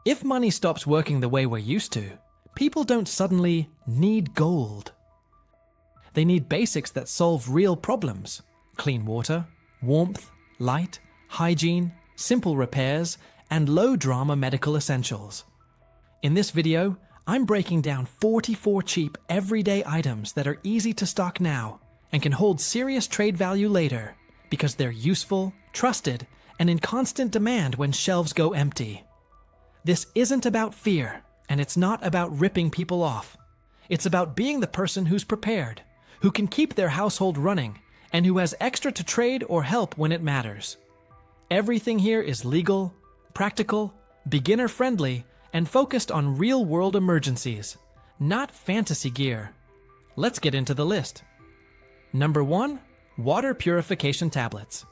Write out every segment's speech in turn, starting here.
If money stops working the way we're used to, people don't suddenly need gold. They need basics that solve real problems: clean water, warmth, light, hygiene, simple repairs, and low-drama medical essentials. In this video, I'm breaking down 44 cheap, everyday items that are easy to stock now and can hold serious trade value later because they're useful, trusted, and in constant demand when shelves go empty. This isn't about fear, and it's not about ripping people off. It's about being the person who's prepared, who can keep their household running, and who has extra to trade or help when it matters. Everything here is legal, practical, beginner-friendly, and focused on real-world emergencies, not fantasy gear. Let's get into the list. Number 1. Water purification tablets.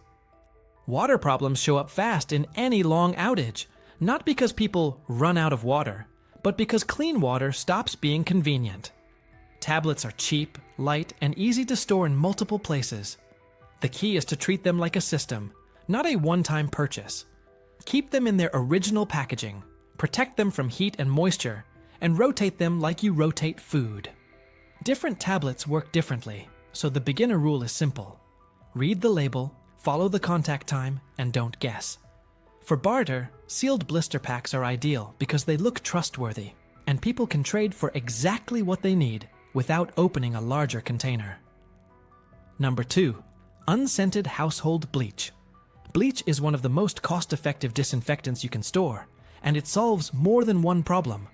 Water problems show up fast in any long outage, not because people run out of water, but because clean water stops being convenient. Tablets are cheap, light, and easy to store in multiple places. The key is to treat them like a system, not a one-time purchase. Keep them in their original packaging, protect them from heat and moisture, and rotate them like you rotate food. Different tablets work differently, so the beginner rule is simple. Read the label, follow the contact time, and don't guess. For barter, sealed blister packs are ideal because they look trustworthy, and people can trade for exactly what they need without opening a larger container. Number 2. Unscented household bleach. Bleach is one of the most cost-effective disinfectants you can store, and it solves more than one problem: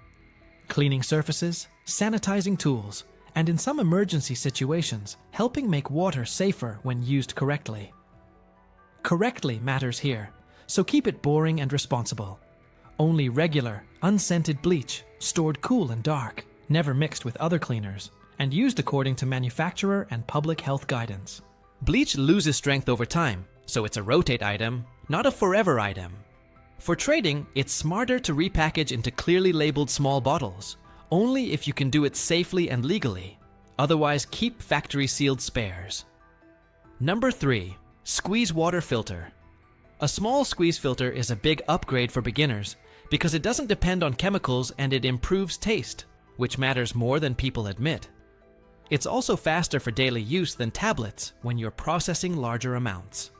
cleaning surfaces, sanitizing tools, and in some emergency situations, helping make water safer when used correctly. Correctly matters here, so keep it boring and responsible. Only regular, unscented bleach, stored cool and dark, never mixed with other cleaners, and used according to manufacturer and public health guidance. Bleach loses strength over time, so it's a rotate item, not a forever item. For trading, it's smarter to repackage into clearly labeled small bottles, only if you can do it safely and legally. Otherwise, keep factory-sealed spares. Number 3. Squeeze water filter. A small squeeze filter is a big upgrade for beginners because it doesn't depend on chemicals and it improves taste, which matters more than people admit. It's also faster for daily use than tablets when you're processing larger amounts.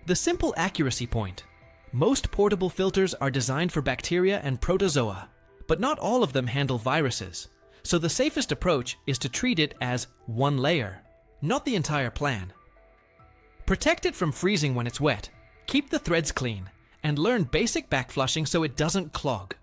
The simple accuracy point. Most portable filters are designed for bacteria and protozoa, but not all of them handle viruses, so the safest approach is to treat it as one layer, not the entire plan. Protect it from freezing when it's wet, keep the threads clean, and learn basic backflushing so it doesn't clog.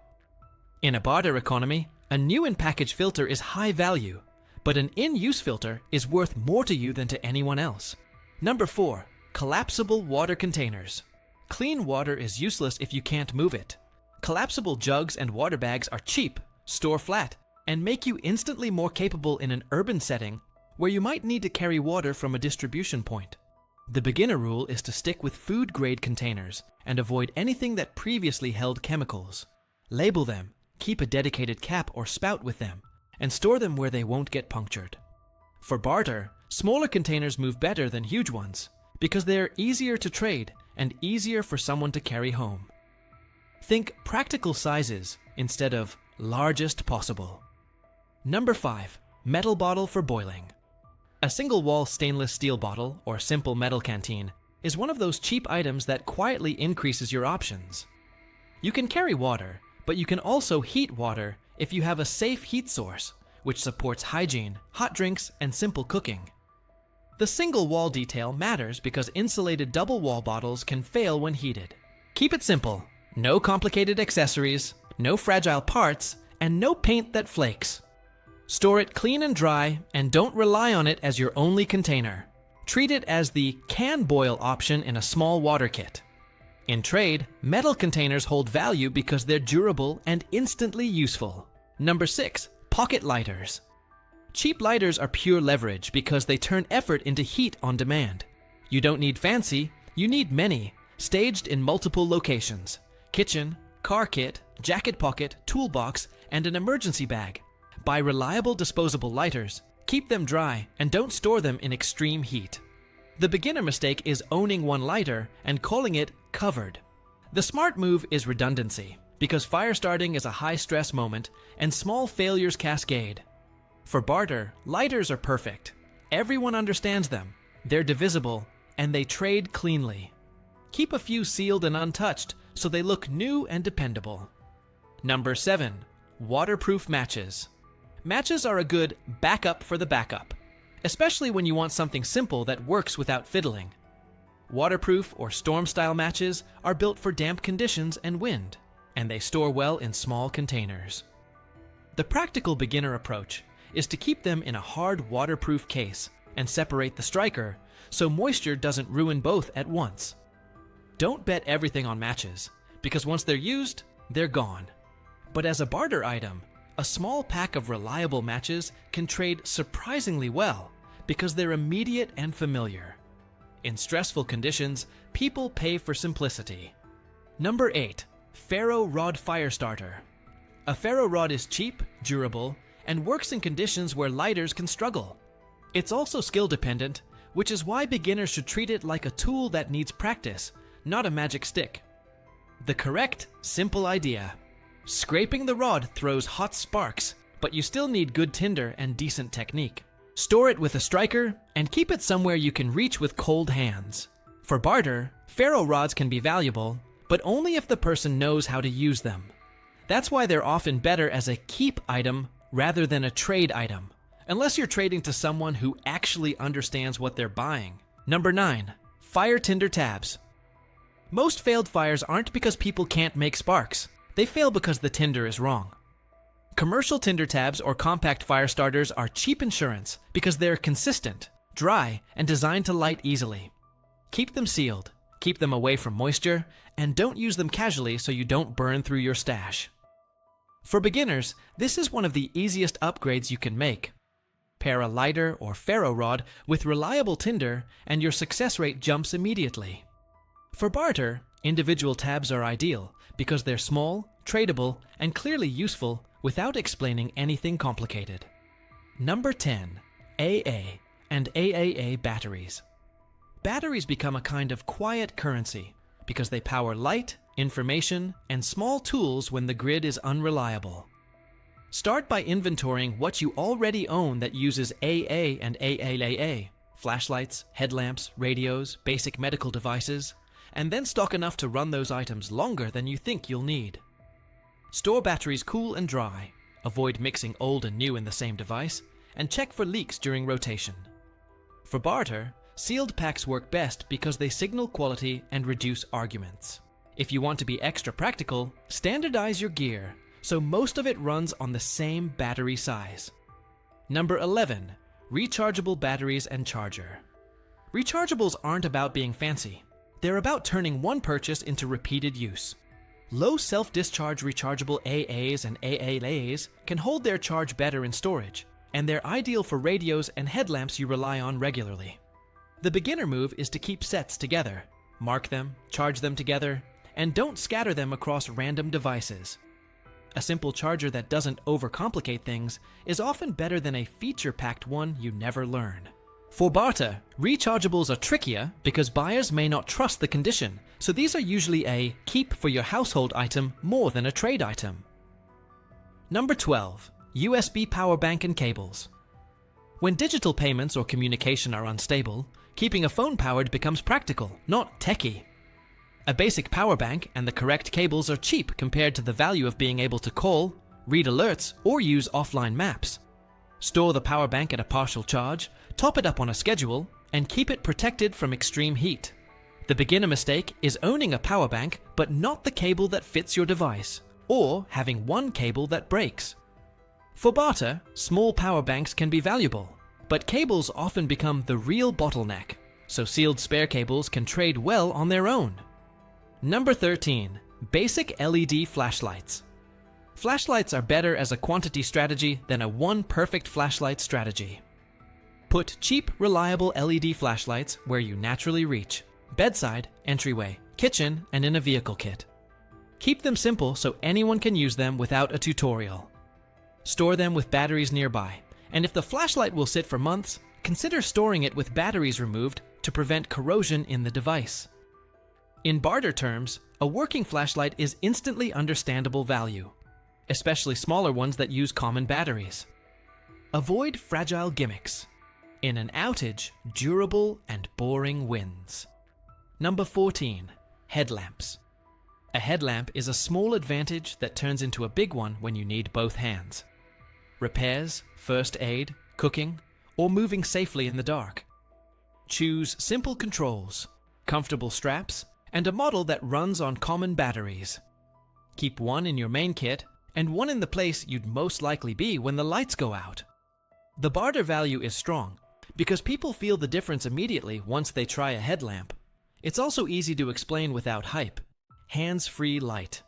In a barter economy, a new in-package filter is high value, but an in-use filter is worth more to you than to anyone else. Number 4. Collapsible water containers. Clean water is useless if you can't move it. Collapsible jugs and water bags are cheap, store flat, and make you instantly more capable in an urban setting where you might need to carry water from a distribution point. The beginner rule is to stick with food-grade containers and avoid anything that previously held chemicals. Label them, keep a dedicated cap or spout with them, and store them where they won't get punctured. For barter, smaller containers move better than huge ones because they're easier to trade and easier for someone to carry home. Think practical sizes instead of largest possible. Number 5. Metal bottle for boiling. A single-wall stainless steel bottle or simple metal canteen is one of those cheap items that quietly increases your options. You can carry water, but you can also heat water if you have a safe heat source, which supports hygiene, hot drinks, and simple cooking. The single wall detail matters because insulated double wall bottles can fail when heated. Keep it simple. No complicated accessories, no fragile parts, and no paint that flakes. Store it clean and dry, and don't rely on it as your only container. Treat it as the can boil option in a small water kit. In trade, metal containers hold value because they're durable and instantly useful. Number 6. Pocket lighters. Cheap lighters are pure leverage because they turn effort into heat on demand. You don't need fancy, you need many, staged in multiple locations: kitchen, car kit, jacket pocket, toolbox, and an emergency bag. Buy reliable disposable lighters, keep them dry, and don't store them in extreme heat. The beginner mistake is owning one lighter and calling it covered. The smart move is redundancy, because fire starting is a high-stress moment and small failures cascade. For barter, lighters are perfect. Everyone understands them, they're divisible, and they trade cleanly. Keep a few sealed and untouched so they look new and dependable. Number 7. Waterproof matches. Matches are a good backup for the backup, especially when you want something simple that works without fiddling. Waterproof or storm-style matches are built for damp conditions and wind, and they store well in small containers. The practical beginner approach is to keep them in a hard waterproof case and separate the striker so moisture doesn't ruin both at once. Don't bet everything on matches, because once they're used, they're gone. But as a barter item, a small pack of reliable matches can trade surprisingly well because they're immediate and familiar. In stressful conditions, people pay for simplicity. Number 8. Ferro Rod Fire Starter. A ferro rod is cheap, durable, and works in conditions where lighters can struggle. It's also skill dependent, which is why beginners should treat it like a tool that needs practice, not a magic stick. The correct, simple idea. Scraping the rod throws hot sparks, but you still need good tinder and decent technique. Store it with a striker and keep it somewhere you can reach with cold hands. For barter, ferro rods can be valuable, but only if the person knows how to use them. That's why they're often better as a keep item rather than a trade item, unless you're trading to someone who actually understands what they're buying. Number 9. Fire tinder tabs. Most failed fires aren't because people can't make sparks. They fail because the tinder is wrong. Commercial tinder tabs or compact fire starters are cheap insurance because they're consistent, dry, and designed to light easily. Keep them sealed, keep them away from moisture, and don't use them casually so you don't burn through your stash. For beginners, this is one of the easiest upgrades you can make. Pair a lighter or ferro rod with reliable tinder and your success rate jumps immediately. For barter, individual tabs are ideal because they're small, tradable, and clearly useful without explaining anything complicated. Number 10. AA and AAA batteries. Batteries become a kind of quiet currency because they power light, information, and small tools when the grid is unreliable. Start by inventorying what you already own that uses AA and AAA, flashlights, headlamps, radios, basic medical devices, and then stock enough to run those items longer than you think you'll need. Store batteries cool and dry, avoid mixing old and new in the same device, and check for leaks during rotation. For barter, sealed packs work best because they signal quality and reduce arguments. If you want to be extra practical, standardize your gear so most of it runs on the same battery size. Number 11. Rechargeable batteries and charger. Rechargeables aren't about being fancy. They're about turning one purchase into repeated use. Low self-discharge rechargeable AAs and AAAs can hold their charge better in storage, and they're ideal for radios and headlamps you rely on regularly. The beginner move is to keep sets together, mark them, charge them together, and don't scatter them across random devices. A simple charger that doesn't overcomplicate things is often better than a feature-packed one you never learn. For barter, rechargeables are trickier because buyers may not trust the condition, so these are usually a keep for your household item more than a trade item. Number 12. USB power bank and cables. When digital payments or communication are unstable, keeping a phone powered becomes practical, not techie. A basic power bank and the correct cables are cheap compared to the value of being able to call, read alerts, or use offline maps. Store the power bank at a partial charge, top it up on a schedule, and keep it protected from extreme heat. The beginner mistake is owning a power bank but not the cable that fits your device, or having one cable that breaks. For barter, small power banks can be valuable, but cables often become the real bottleneck, so sealed spare cables can trade well on their own. Number 13. Basic LED flashlights. Flashlights are better as a quantity strategy than a one perfect flashlight strategy. Put cheap, reliable LED flashlights where you naturally reach: bedside, entryway, kitchen, and in a vehicle kit. Keep them simple so anyone can use them without a tutorial. Store them with batteries nearby, and if the flashlight will sit for months, consider storing it with batteries removed to prevent corrosion in the device. In barter terms, a working flashlight is instantly understandable value, especially smaller ones that use common batteries. Avoid fragile gimmicks. In an outage, durable and boring wins. Number 14. Headlamps. A headlamp is a small advantage that turns into a big one when you need both hands. Repairs, first aid, cooking, or moving safely in the dark. Choose simple controls, comfortable straps, and a model that runs on common batteries. Keep one in your main kit and one in the place you'd most likely be when the lights go out. The barter value is strong because people feel the difference immediately once they try a headlamp. It's also easy to explain without hype. Hands-free light.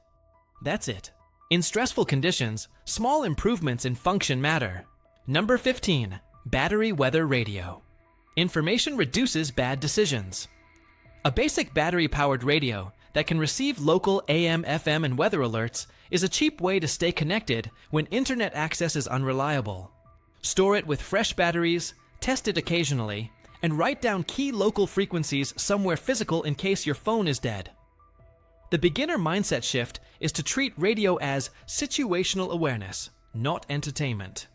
That's it. In stressful conditions, small improvements in function matter. Number 15. Battery weather radio. Information reduces bad decisions. A basic battery-powered radio that can receive local AM, FM, and weather alerts is a cheap way to stay connected when internet access is unreliable. Store it with fresh batteries, test it occasionally, and write down key local frequencies somewhere physical in case your phone is dead. The beginner mindset shift is to treat radio as situational awareness, not entertainment.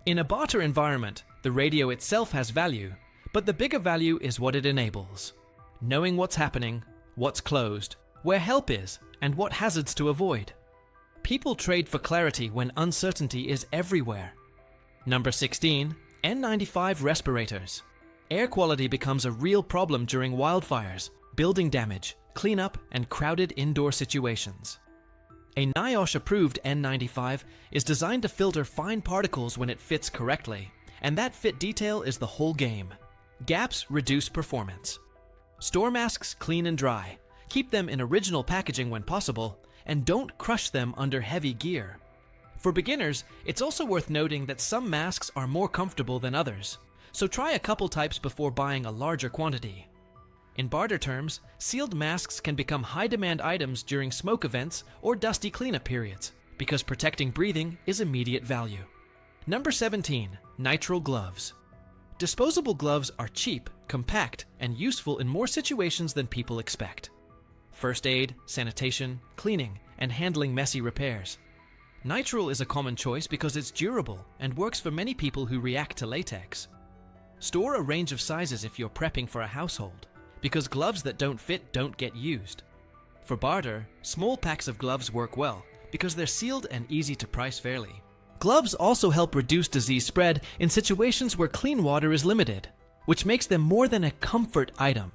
In a barter environment, the radio itself has value, but the bigger value is what it enables. Knowing what's happening, what's closed, where help is, and what hazards to avoid. People trade for clarity when uncertainty is everywhere. Number 16. N95 respirators. Air quality becomes a real problem during wildfires, building damage, cleanup, and crowded indoor situations. A NIOSH-approved N95 is designed to filter fine particles when it fits correctly, and that fit detail is the whole game. Gaps reduce performance. Store masks clean and dry, keep them in original packaging when possible, and don't crush them under heavy gear. For beginners, it's also worth noting that some masks are more comfortable than others, so try a couple types before buying a larger quantity. In barter terms, sealed masks can become high-demand items during smoke events or dusty cleanup periods, because protecting breathing is immediate value. Number 17. Nitrile gloves. Disposable gloves are cheap, compact, and useful in more situations than people expect. First aid, sanitation, cleaning, and handling messy repairs. Nitrile is a common choice because it's durable and works for many people who react to latex. Store a range of sizes if you're prepping for a household, because gloves that don't fit don't get used. For barter, small packs of gloves work well because they're sealed and easy to price fairly. Gloves also help reduce disease spread in situations where clean water is limited, which makes them more than a comfort item.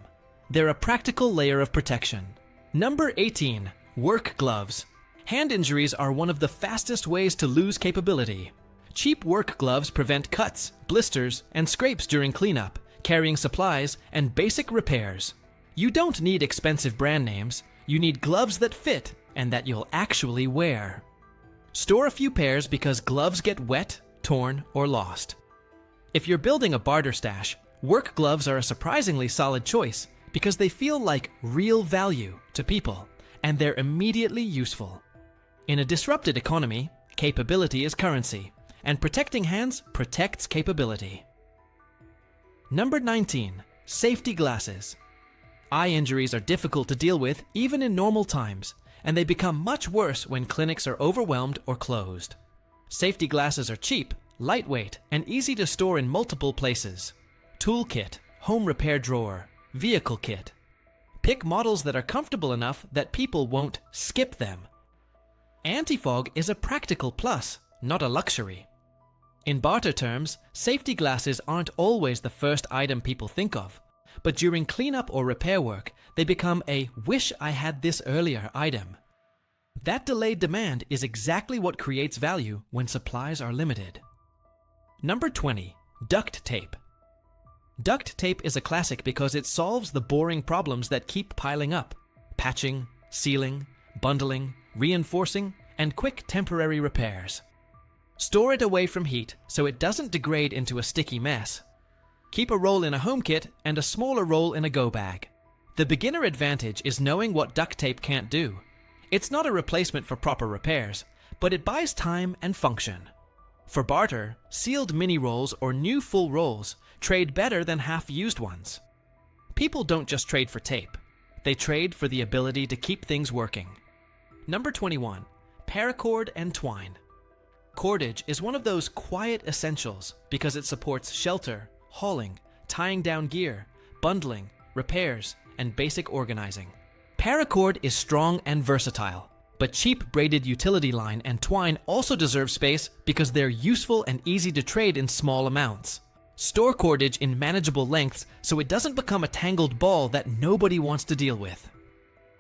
They're a practical layer of protection. Number 18. Work gloves. Hand injuries are one of the fastest ways to lose capability. Cheap work gloves prevent cuts, blisters, and scrapes during cleanup, carrying supplies, and basic repairs. You don't need expensive brand names, you need gloves that fit and that you'll actually wear. Store a few pairs because gloves get wet, torn, or lost. If you're building a barter stash, work gloves are a surprisingly solid choice because they feel like real value to people, and they're immediately useful. In a disrupted economy, capability is currency, and protecting hands protects capability. Number 19. Safety glasses. Eye injuries are difficult to deal with even in normal times, and they become much worse when clinics are overwhelmed or closed. Safety glasses are cheap, lightweight, and easy to store in multiple places. Toolkit, home repair drawer, vehicle kit. Pick models that are comfortable enough that people won't skip them. Anti-fog is a practical plus, not a luxury. In barter terms, safety glasses aren't always the first item people think of, but during cleanup or repair work, they become a wish I had this earlier item. That delayed demand is exactly what creates value when supplies are limited. Number 20. Duct tape. Duct tape is a classic because it solves the boring problems that keep piling up: patching, sealing, bundling, reinforcing, and quick temporary repairs. Store it away from heat so it doesn't degrade into a sticky mess. Keep a roll in a home kit and a smaller roll in a go bag. The beginner advantage is knowing what duct tape can't do. It's not a replacement for proper repairs, but it buys time and function. For barter, sealed mini rolls or new full rolls trade better than half-used ones. People don't just trade for tape. They trade for the ability to keep things working. Number 21. Paracord and twine. Cordage is one of those quiet essentials because it supports shelter, hauling, tying down gear, bundling, repairs, and basic organizing. Paracord is strong and versatile, but cheap braided utility line and twine also deserve space because they're useful and easy to trade in small amounts. Store cordage in manageable lengths so it doesn't become a tangled ball that nobody wants to deal with.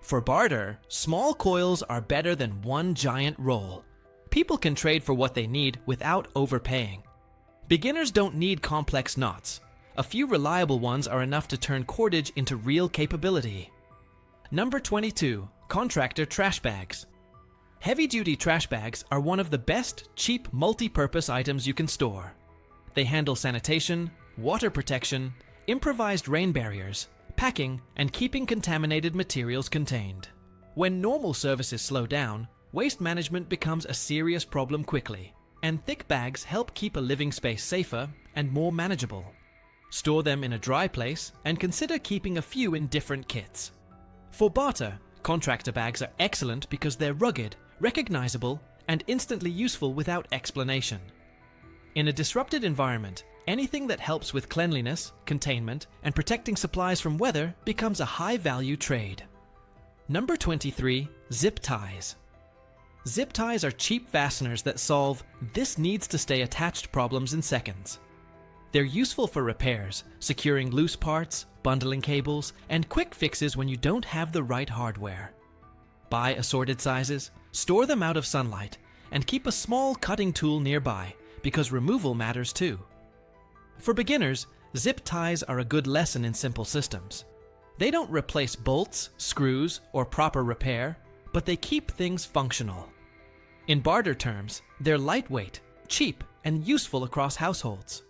For barter, small coils are better than one giant roll. People can trade for what they need without overpaying. Beginners don't need complex knots. A few reliable ones are enough to turn cordage into real capability. Number 22. Contractor trash bags. Heavy-duty trash bags are one of the best, cheap, multi-purpose items you can store. They handle sanitation, water protection, improvised rain barriers, packing, and keeping contaminated materials contained. When normal services slow down, waste management becomes a serious problem quickly, and thick bags help keep a living space safer and more manageable. Store them in a dry place and consider keeping a few in different kits. For barter, contractor bags are excellent because they're rugged, recognizable, and instantly useful without explanation. In a disrupted environment, anything that helps with cleanliness, containment, and protecting supplies from weather becomes a high-value trade. Number 23. Zip ties. Zip ties are cheap fasteners that solve "this needs to stay attached" problems in seconds. They're useful for repairs, securing loose parts, bundling cables, and quick fixes when you don't have the right hardware. Buy assorted sizes, store them out of sunlight, and keep a small cutting tool nearby because removal matters too. For beginners, zip ties are a good lesson in simple systems. They don't replace bolts, screws, or proper repair, but they keep things functional. In barter terms, they're lightweight, cheap, and useful across households.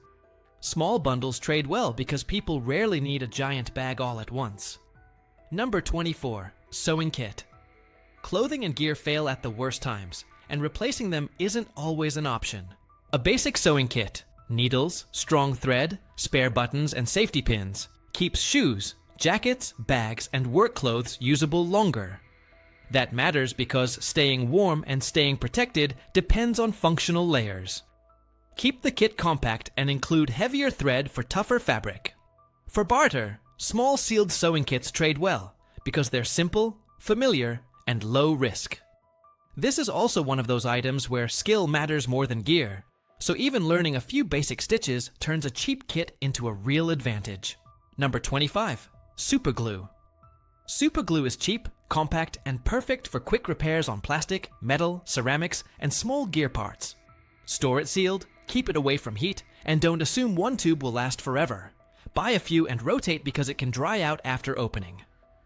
Small bundles trade well because people rarely need a giant bag all at once. Number 24. Sewing kit. Clothing and gear fail at the worst times, and replacing them isn't always an option. A basic sewing kit, needles, strong thread, spare buttons, and safety pins, keeps shoes, jackets, bags, and work clothes usable longer. That matters because staying warm and staying protected depends on functional layers. Keep the kit compact and include heavier thread for tougher fabric. For barter, small sealed sewing kits trade well because they're simple, familiar, and low risk. This is also one of those items where skill matters more than gear, so even learning a few basic stitches turns a cheap kit into a real advantage. Number 25. Superglue. Superglue is cheap, compact, and perfect for quick repairs on plastic, metal, ceramics, and small gear parts. Store it sealed, keep it away from heat, and don't assume one tube will last forever. Buy a few and rotate because it can dry out after opening.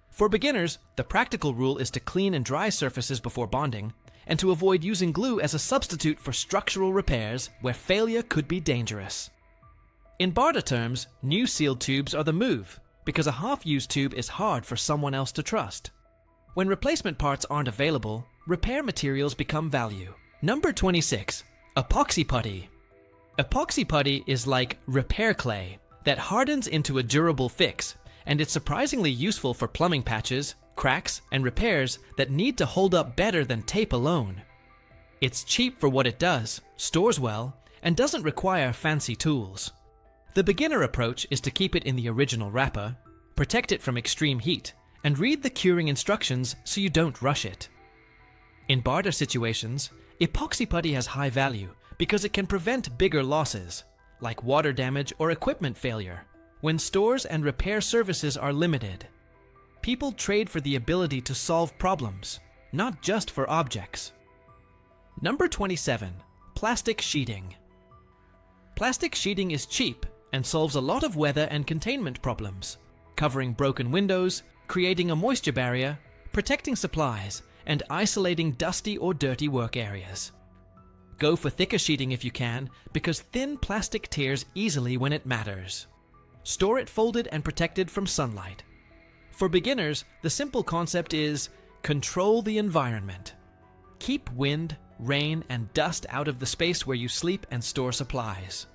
For beginners, the practical rule is to clean and dry surfaces before bonding, and to avoid using glue as a substitute for structural repairs where failure could be dangerous. In barter terms, new sealed tubes are the move, because a half-used tube is hard for someone else to trust. When replacement parts aren't available, repair materials become value. Number 26. Epoxy putty. Epoxy putty is like repair clay that hardens into a durable fix, and it's surprisingly useful for plumbing patches, cracks, and repairs that need to hold up better than tape alone. It's cheap for what it does, stores well, and doesn't require fancy tools. The beginner approach is to keep it in the original wrapper, protect it from extreme heat, and read the curing instructions so you don't rush it. In barter situations, epoxy putty has high value because it can prevent bigger losses, like water damage or equipment failure, when stores and repair services are limited. People trade for the ability to solve problems, not just for objects. Number 27. Plastic sheeting. Plastic sheeting is cheap and solves a lot of weather and containment problems, covering broken windows, creating a moisture barrier, protecting supplies, and isolating dusty or dirty work areas. Go for thicker sheeting if you can, because thin plastic tears easily when it matters. Store it folded and protected from sunlight. For beginners, the simple concept is control the environment. Keep wind, rain, and dust out of the space where you sleep and store supplies.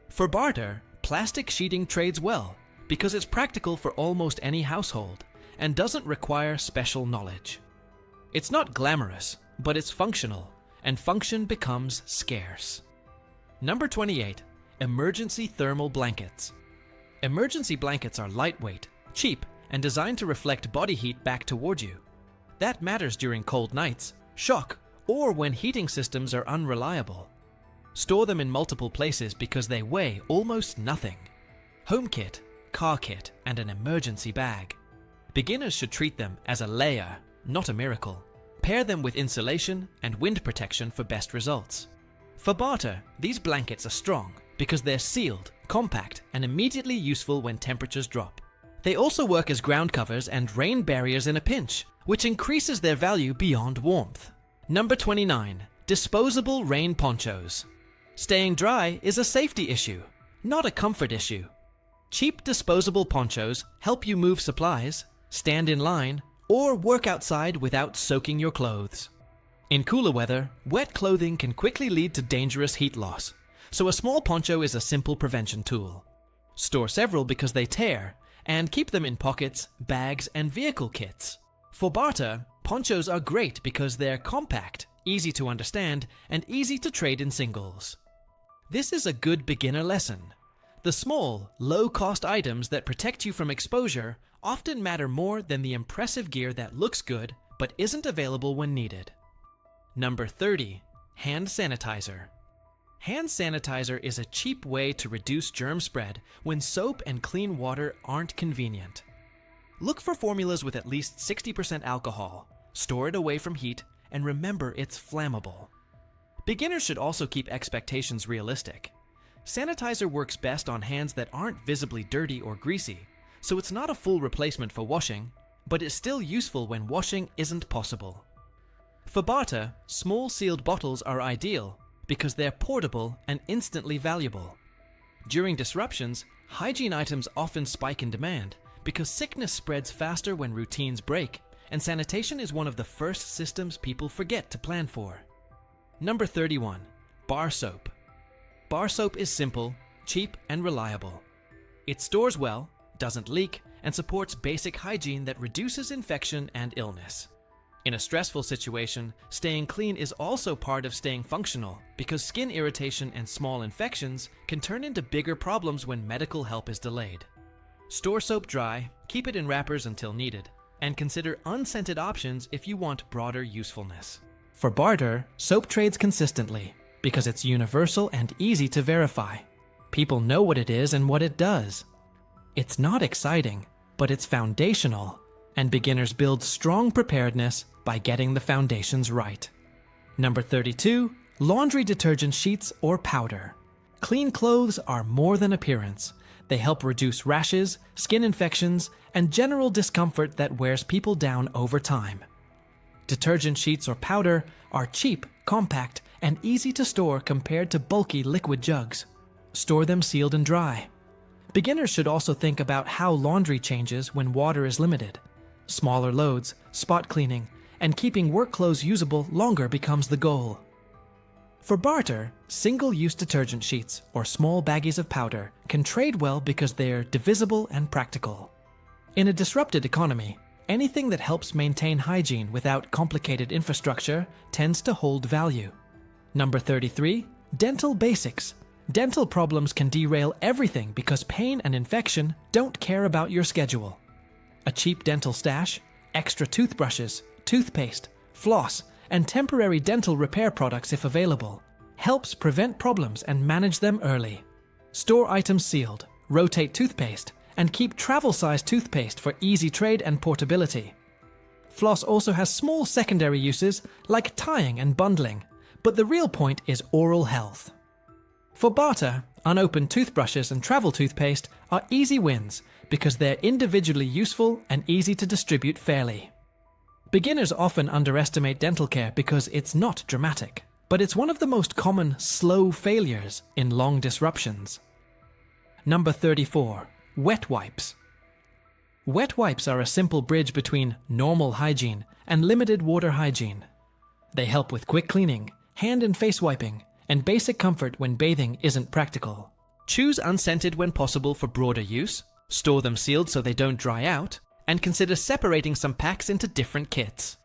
For barter, plastic sheeting trades well because it's practical for almost any household, and doesn't require special knowledge. It's not glamorous, but it's functional, and function becomes scarce. Number 28. Emergency thermal blankets. Emergency blankets are lightweight, cheap, and designed to reflect body heat back toward you. That matters during cold nights, shock, or when heating systems are unreliable. Store them in multiple places because they weigh almost nothing. Home kit, car kit, and an emergency bag. Beginners should treat them as a layer, not a miracle. Pair them with insulation and wind protection for best results. For barter, these blankets are strong because they're sealed, compact, and immediately useful when temperatures drop. They also work as ground covers and rain barriers in a pinch, which increases their value beyond warmth. Number 29. Disposable rain ponchos. Staying dry is a safety issue, not a comfort issue. Cheap disposable ponchos help you move supplies, stand in line, or work outside without soaking your clothes. In cooler weather, wet clothing can quickly lead to dangerous heat loss, so a small poncho is a simple prevention tool. Store several because they tear, and keep them in pockets, bags, and vehicle kits. For barter, ponchos are great because they're compact, easy to understand, and easy to trade in singles. This is a good beginner lesson. The small, low-cost items that protect you from exposure often matter more than the impressive gear that looks good but isn't available when needed. Number 30. Hand sanitizer. Hand sanitizer is a cheap way to reduce germ spread when soap and clean water aren't convenient. Look for formulas with at least 60% alcohol, store it away from heat, and remember it's flammable. Beginners should also keep expectations realistic. Sanitizer works best on hands that aren't visibly dirty or greasy, so it's not a full replacement for washing, but it's still useful when washing isn't possible. For barter, small sealed bottles are ideal because they're portable and instantly valuable. During disruptions, hygiene items often spike in demand because sickness spreads faster when routines break, and sanitation is one of the first systems people forget to plan for. Number 31. Bar soap. Bar soap is simple, cheap, and reliable. It stores well, doesn't leak, and supports basic hygiene that reduces infection and illness. In a stressful situation, staying clean is also part of staying functional because skin irritation and small infections can turn into bigger problems when medical help is delayed. Store soap dry, keep it in wrappers until needed, and consider unscented options if you want broader usefulness. For barter, soap trades consistently because it's universal and easy to verify. People know what it is and what it does. It's not exciting, but it's foundational, and beginners build strong preparedness by getting the foundations right. Number 32. Laundry detergent sheets or powder. Clean clothes are more than appearance. They help reduce rashes, skin infections, and general discomfort that wears people down over time. Detergent sheets or powder are cheap, compact, and easy to store compared to bulky liquid jugs. Store them sealed and dry. Beginners should also think about how laundry changes when water is limited. Smaller loads, spot cleaning, and keeping work clothes usable longer becomes the goal. For barter, single-use detergent sheets or small baggies of powder can trade well because they're divisible and practical. In a disrupted economy, anything that helps maintain hygiene without complicated infrastructure tends to hold value. Number 33. Dental basics. Dental problems can derail everything because pain and infection don't care about your schedule. A cheap dental stash, extra toothbrushes, toothpaste, floss, and temporary dental repair products if available helps prevent problems and manage them early. Store items sealed, rotate toothpaste, and keep travel-sized toothpaste for easy trade and portability. Floss also has small secondary uses like tying and bundling, but the real point is oral health. For barter, unopened toothbrushes and travel toothpaste are easy wins because they're individually useful and easy to distribute fairly. Beginners often underestimate dental care because it's not dramatic, but it's one of the most common slow failures in long disruptions. Number 34. Wet wipes. Wet wipes are a simple bridge between normal hygiene and limited water hygiene. They help with quick cleaning, hand and face wiping, and basic comfort when bathing isn't practical. Choose unscented when possible for broader use, store them sealed so they don't dry out, and consider separating some packs into different kits.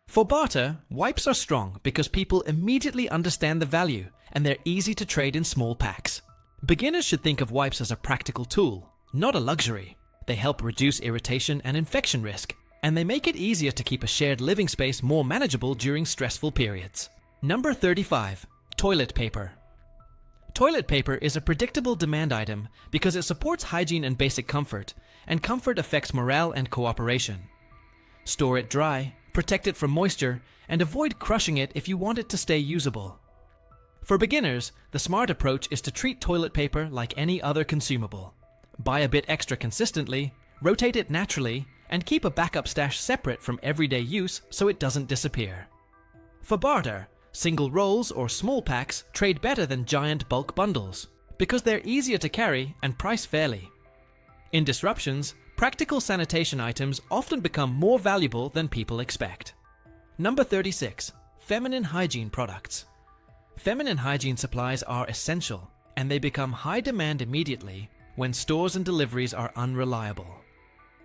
For barter, wipes are strong because people immediately understand the value and they're easy to trade in small packs. Beginners should think of wipes as a practical tool, not a luxury. They help reduce irritation and infection risk, and they make it easier to keep a shared living space more manageable during stressful periods. Number 35. Toilet paper. Toilet paper is a predictable demand item because it supports hygiene and basic comfort, and comfort affects morale and cooperation. Store it dry, protect it from moisture, and avoid crushing it if you want it to stay usable. For beginners, the smart approach is to treat toilet paper like any other consumable. Buy a bit extra consistently, rotate it naturally, and keep a backup stash separate from everyday use so it doesn't disappear. For barter, single rolls or small packs trade better than giant bulk bundles because they're easier to carry and price fairly. In disruptions, practical sanitation items often become more valuable than people expect. Number 36. Feminine hygiene products. Feminine hygiene supplies are essential, and they become high demand immediately when stores and deliveries are unreliable.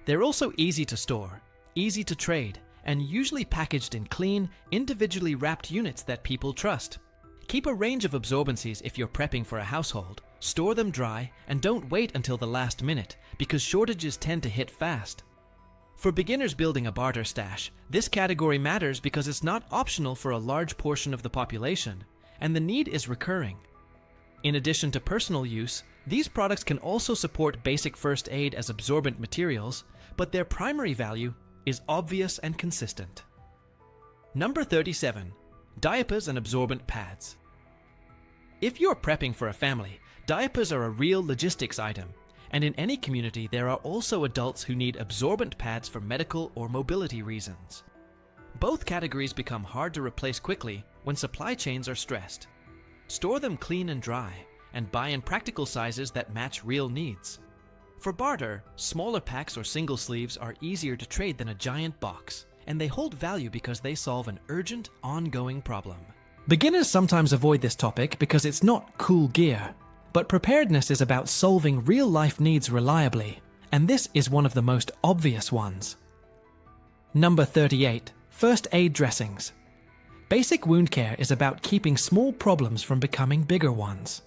They're also easy to store, easy to trade, and usually packaged in clean, individually wrapped units that people trust. Keep a range of absorbencies if you're prepping for a household. Store them dry and don't wait until the last minute because shortages tend to hit fast. For beginners building a barter stash, this category matters because it's not optional for a large portion of the population, and the need is recurring. In addition to personal use, these products can also support basic first aid as absorbent materials, but their primary value is obvious and consistent. Number 37. Diapers and absorbent pads. If you're prepping for a family, diapers are a real logistics item, and in any community there are also adults who need absorbent pads for medical or mobility reasons. Both categories become hard to replace quickly when supply chains are stressed. Store them clean and dry, and buy in practical sizes that match real needs. For barter, smaller packs or single sleeves are easier to trade than a giant box, and they hold value because they solve an urgent, ongoing problem. Beginners sometimes avoid this topic because it's not cool gear, but preparedness is about solving real-life needs reliably, and this is one of the most obvious ones. Number 38. First aid dressings. Basic wound care is about keeping small problems from becoming bigger ones.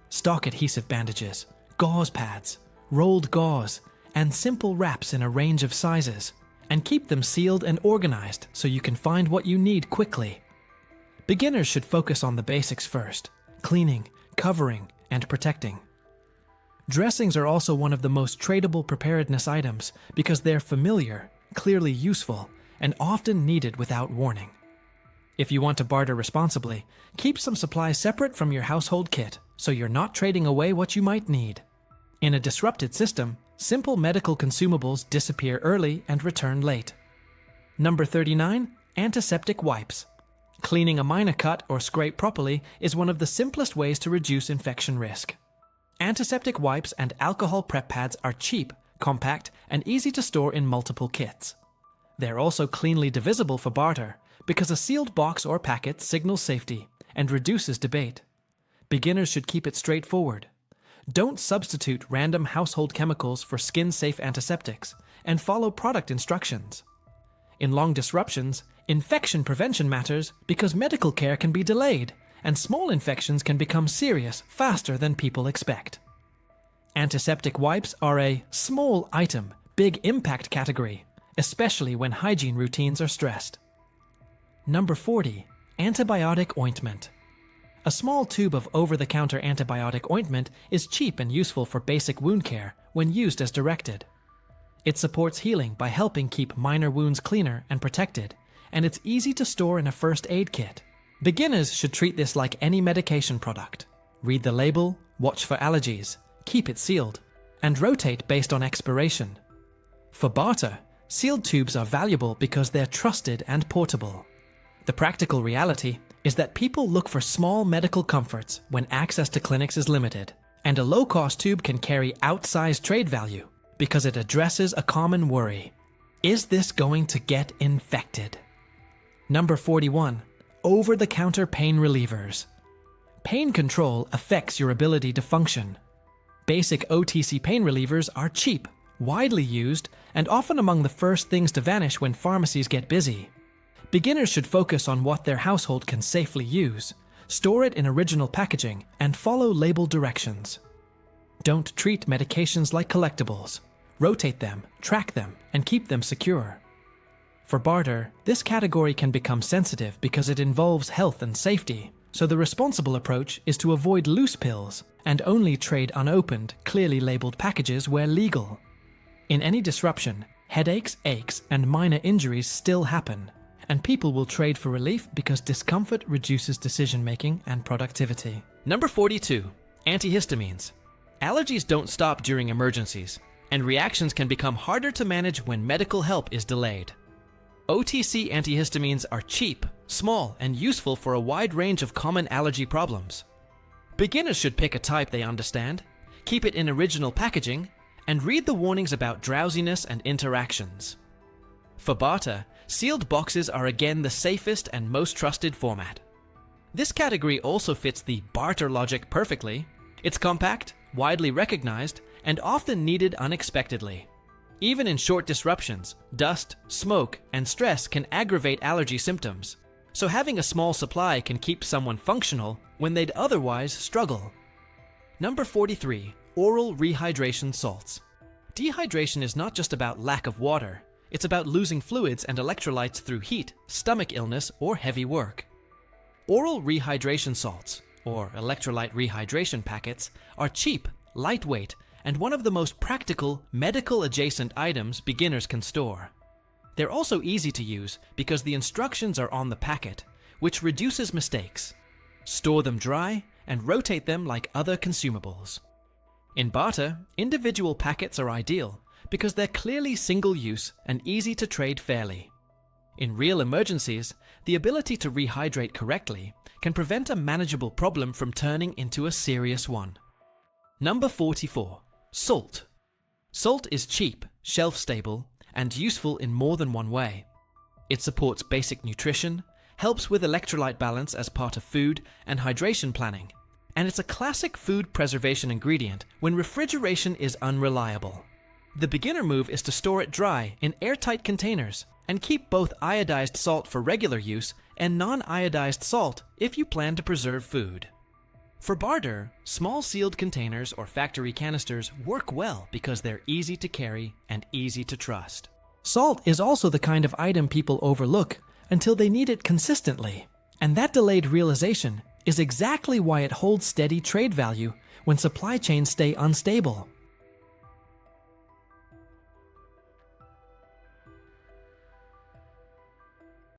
Stock adhesive bandages, gauze pads, rolled gauze, and simple wraps in a range of sizes, and keep them sealed and organized so you can find what you need quickly. Beginners should focus on the basics first: cleaning, covering, and protecting. Dressings are also one of the most tradable preparedness items because they're familiar, clearly useful, and often needed without warning. If you want to barter responsibly, keep some supplies separate from your household kit so you're not trading away what you might need. In a disrupted system, simple medical consumables disappear early and return late. Number 39. Antiseptic wipes. Cleaning a minor cut or scrape properly is one of the simplest ways to reduce infection risk. Antiseptic wipes and alcohol prep pads are cheap, compact, and easy to store in multiple kits. They're also cleanly divisible for barter because a sealed box or packet signals safety and reduces debate. Beginners should keep it straightforward. Don't substitute random household chemicals for skin-safe antiseptics, and follow product instructions. In long disruptions, infection prevention matters because medical care can be delayed, and small infections can become serious faster than people expect. Antiseptic wipes are a small item, big impact category, especially when hygiene routines are stressed. Number 40. Antibiotic ointment. A small tube of over-the-counter antibiotic ointment is cheap and useful for basic wound care when used as directed. It supports healing by helping keep minor wounds cleaner and protected, and it's easy to store in a first aid kit. Beginners should treat this like any medication product. Read the label, watch for allergies, keep it sealed, and rotate based on expiration. For barter, sealed tubes are valuable because they're trusted and portable. The practical reality is that people look for small medical comforts when access to clinics is limited, and a low-cost tube can carry outsized trade value because it addresses a common worry. Is this going to get infected? Number 41. Over-the-counter pain relievers. Pain control affects your ability to function. Basic OTC pain relievers are cheap, widely used, and often among the first things to vanish when pharmacies get busy. Beginners should focus on what their household can safely use, store it in original packaging, and follow label directions. Don't treat medications like collectibles. Rotate them, track them, and keep them secure. For barter, this category can become sensitive because it involves health and safety, so the responsible approach is to avoid loose pills and only trade unopened, clearly labeled packages where legal. In any disruption, headaches, aches, and minor injuries still happen, and people will trade for relief because discomfort reduces decision-making and productivity. Number 42. Antihistamines. Allergies don't stop during emergencies, and reactions can become harder to manage when medical help is delayed. OTC antihistamines are cheap, small, and useful for a wide range of common allergy problems. Beginners should pick a type they understand, keep it in original packaging, and read the warnings about drowsiness and interactions. For barter, sealed boxes are again the safest and most trusted format. This category also fits the barter logic perfectly. It's compact, widely recognized, and often needed unexpectedly. Even in short disruptions, dust, smoke, and stress can aggravate allergy symptoms, so having a small supply can keep someone functional when they'd otherwise struggle. Number 43. Oral rehydration salts. Dehydration is not just about lack of water, it's about losing fluids and electrolytes through heat, stomach illness, or heavy work. Oral rehydration salts, or electrolyte rehydration packets, are cheap, lightweight, and one of the most practical medical-adjacent items beginners can store. They're also easy to use because the instructions are on the packet, which reduces mistakes. Store them dry and rotate them like other consumables. In barter, individual packets are ideal because they're clearly single-use and easy to trade fairly. In real emergencies, the ability to rehydrate correctly can prevent a manageable problem from turning into a serious one. Number 44. Salt. Salt is cheap, shelf-stable, and useful in more than one way. It supports basic nutrition, helps with electrolyte balance as part of food and hydration planning, and it's a classic food preservation ingredient when refrigeration is unreliable. The beginner move is to store it dry in airtight containers and keep both iodized salt for regular use and non-iodized salt if you plan to preserve food. For barter, small sealed containers or factory canisters work well because they're easy to carry and easy to trust. Salt is also the kind of item people overlook until they need it consistently, and that delayed realization is exactly why it holds steady trade value when supply chains stay unstable.